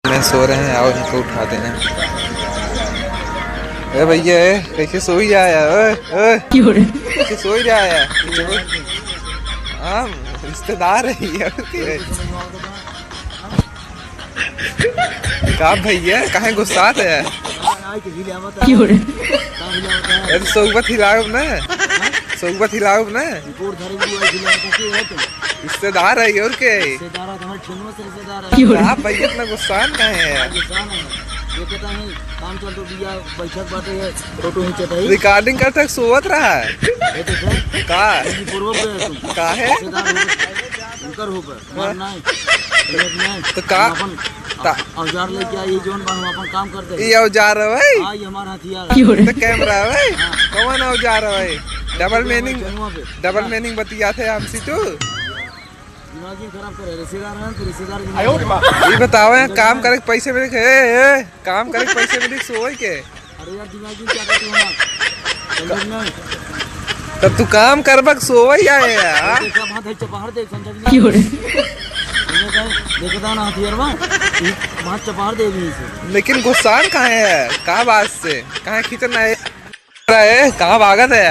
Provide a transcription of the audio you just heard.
में सो रहे हैं, आओ इनको उठाते हैं। अरे भैया कैसे सो ही रहा है? ओए कैसे सो ही रहा है? हाँ रिश्तेदार है ये का भैया कहाँ गुस्सा है? सोगबत हिलाओ ना, सोगबत हिलाओ ना, रिश्तेदार है और के आप भैया इतना गुस्सा कहाँ है? रिकॉर्डिंग करते सोवत रहा है का है तो का औजार लेके आई जोन अपन काम करते ये औजार है भाई, ये हमारा हथियार तो कैमरा है भाई, कौन औजार है भाई? डबल मीनिंग बतिया थे हमसे तो खराब करे रिश्तेदार हैं तो रिश्तेदार ये बताओ काम करे पैसे में काम करे पैसे में सोए के। अरे यार दिमागी क्या करते हो तब तू काम कर बक सोवा ही आए यार। चपहाड़ देख देखता ना हथियार वहाँ चपहाड़ दे दी से। लेकिन गुस्सा कहाँ है? कहाँ बात से कहाँ खींचना है? कहाँ भागत है?